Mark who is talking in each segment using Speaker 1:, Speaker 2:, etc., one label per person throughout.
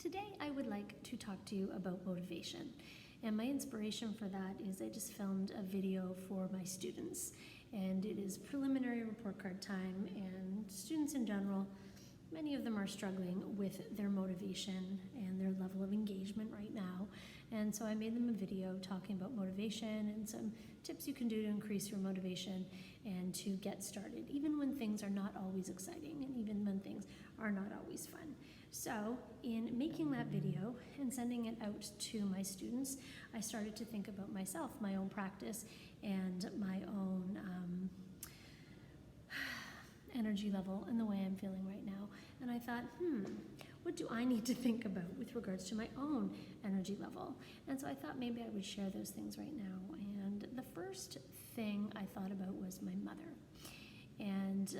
Speaker 1: Today I would like to talk to you about motivation. And my inspiration for that is I just filmed a video for my students. And it is preliminary report card time, and students in general, many of them are struggling with their motivation and their level of engagement right now. And so I made them a video talking about motivation and some tips you can do to increase your motivation and to get started, even when things are not always exciting and even when things are not always fun. So in making that video and sending it out to my students, I started to think about myself, my own practice, and my own energy level and the way I'm feeling right now. And I thought, what do I need to think about with regards to my own energy level? And so I thought maybe I would share those things right now. And the first thing I thought about was my mother. And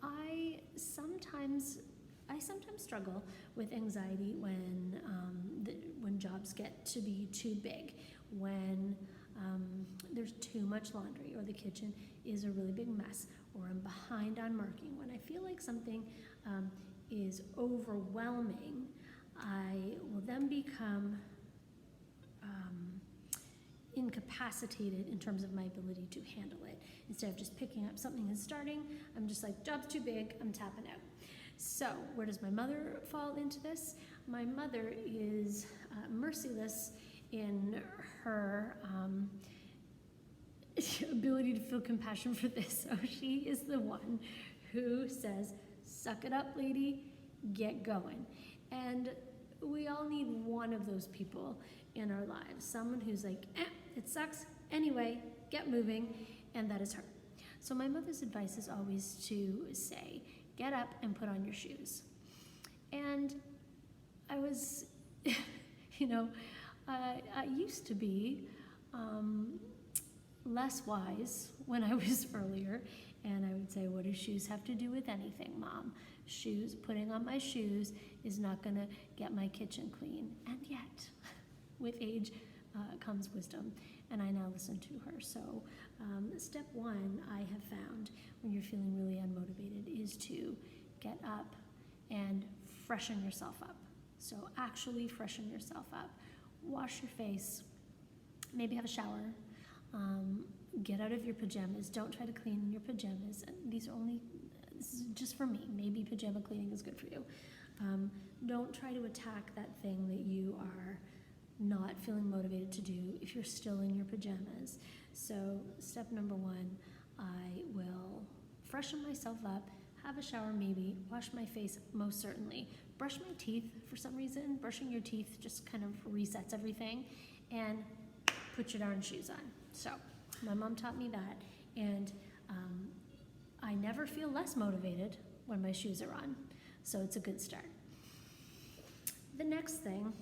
Speaker 1: I sometimes struggle with anxiety when jobs get to be too big, when there's too much laundry, or the kitchen is a really big mess, or I'm behind on marking. When I feel like something is overwhelming, I will then become incapacitated in terms of my ability to handle it. Instead of just picking up something and starting, I'm just like, job's too big, I'm tapping out. So where does my mother fall into this? My mother is merciless in her ability to feel compassion for this. So she is the one who says, suck it up, lady, get going. And we all need one of those people in our lives. Someone who's like, it sucks, anyway, get moving, and that is her. So my mother's advice is always to say, get up and put on your shoes. And I was, I used to be less wise when I was earlier, and I would say, what do shoes have to do with anything, Mom? Putting on my shoes is not gonna get my kitchen clean. And yet, with age comes wisdom, and I now listen to her. So step one I have found when you're feeling really unmotivated is to get up and freshen yourself up. So actually freshen yourself up. Wash your face, maybe have a shower, get out of your pajamas. Don't try to clean in your pajamas. This is just for me. Maybe pajama cleaning is good for you. Don't try to attack that thing that you are not feeling motivated to do if you're still in your pajamas. So step number one, I will freshen myself up, have a shower maybe, wash my face most certainly, brush my teeth for some reason. Brushing your teeth just kind of resets everything, and put your darn shoes on. So my mom taught me that, and I never feel less motivated when my shoes are on, so it's a good start. The next thing,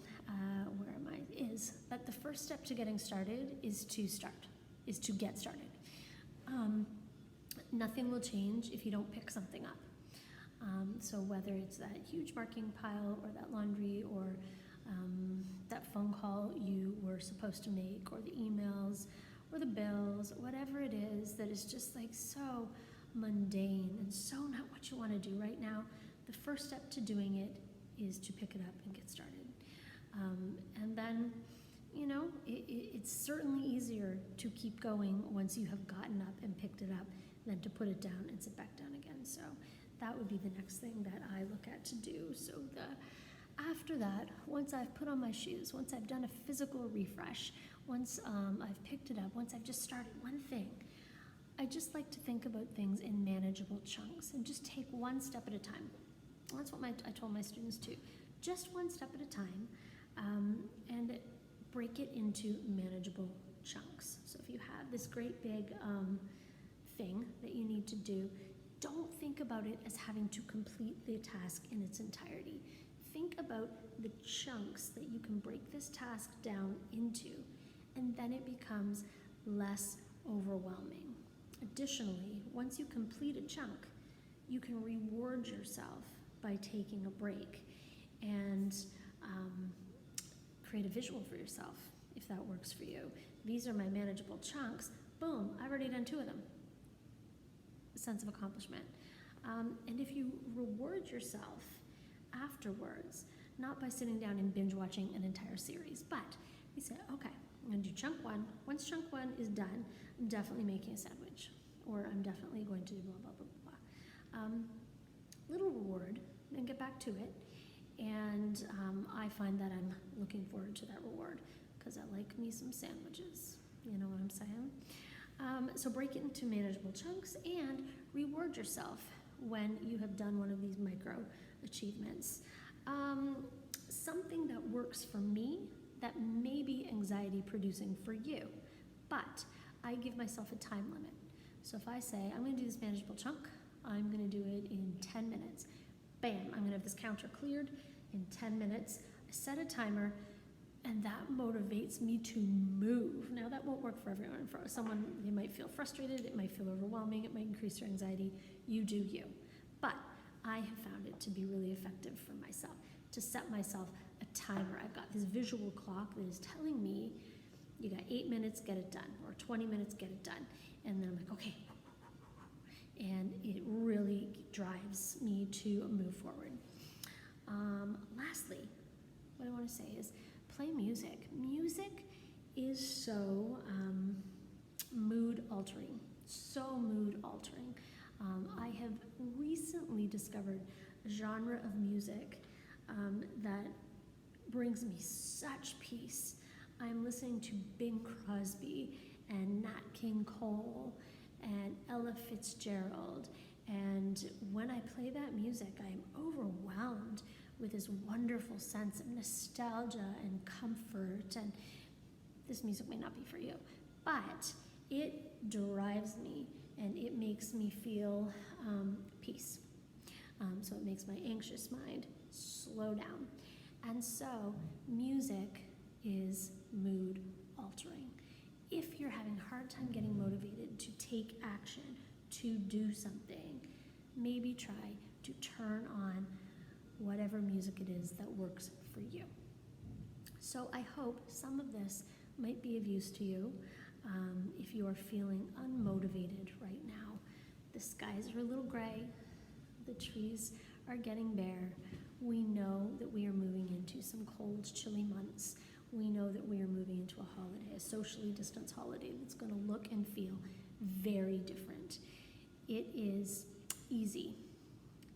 Speaker 1: is that the first step to getting started is to get started. Nothing will change if you don't pick something up. So whether it's that huge marking pile, or that laundry, or that phone call you were supposed to make, or the emails, or the bills, whatever it is that is just like so mundane and so not what you want to do right now, the first step to doing it is to pick it up and get started. And then, it's certainly easier to keep going once you have gotten up and picked it up than to put it down and sit back down again. So that would be the next thing that I look at to do. So after that, once I've put on my shoes, once I've done a physical refresh, once I've picked it up, once I've just started one thing, I just like to think about things in manageable chunks and just take one step at a time. That's what I told my students too. Just one step at a time, and break it into manageable chunks. So if you have this great big thing that you need to do, don't think about it as having to complete the task in its entirety. Think about the chunks that you can break this task down into, and then it becomes less overwhelming. Additionally, once you complete a chunk, you can reward yourself by taking a break and create a visual for yourself if that works for you. These are my manageable chunks. Boom, I've already done 2 of them. A sense of accomplishment. And if you reward yourself afterwards, not by sitting down and binge watching an entire series, but we say, okay, I'm gonna do chunk one. Once chunk one is done, I'm definitely making a sandwich, or I'm definitely going to blah, blah, blah, blah. Little reward, and get back to it. And I find that I'm looking forward to that reward because I like me some sandwiches. You know what I'm saying? So break it into manageable chunks and reward yourself when you have done one of these micro achievements. Something that works for me that may be anxiety producing for you, but I give myself a time limit. So if I say, I'm gonna do this manageable chunk, I'm gonna do it in 10 minutes. Bam, I'm gonna have this counter cleared in 10 minutes. I set a timer, and that motivates me to move. Now that won't work for everyone. For someone, they might feel frustrated, it might feel overwhelming, it might increase your anxiety. You do you. But I have found it to be really effective for myself, to set myself a timer. I've got this visual clock that is telling me, you got 8 minutes, get it done, or 20 minutes, get it done. And then I'm like, okay. And it really drives me to move forward. Lastly, what I want to say is play music. Music is so mood altering, so mood altering. I have recently discovered a genre of music that brings me such peace. I'm listening to Bing Crosby and Nat King Cole and Ella Fitzgerald, and when I play that music, I am overwhelmed with this wonderful sense of nostalgia and comfort. And this music may not be for you, but it drives me and it makes me feel peace. So it makes my anxious mind slow down. And so music is mood altering. If you're having a hard time getting motivated to take action, to do something, maybe try to turn on whatever music it is that works for you. So I hope some of this might be of use to you. If you are feeling unmotivated right now, the skies are a little gray, the trees are getting bare. We know that we are moving into some cold, chilly months. We know that we are moving into a holiday, a socially distanced holiday that's going to look and feel very different. It is easy.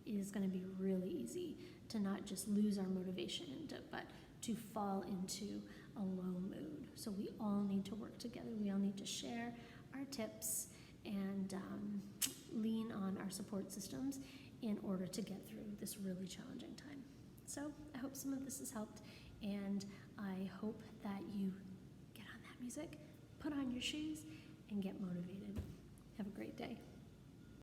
Speaker 1: It is going to be really easy to not just lose our motivation, but to fall into a low mood. So we all need to work together. We all need to share our tips and lean on our support systems in order to get through this really challenging time. So I hope some of this has helped, and I hope that you get on that music, put on your shoes, and get motivated.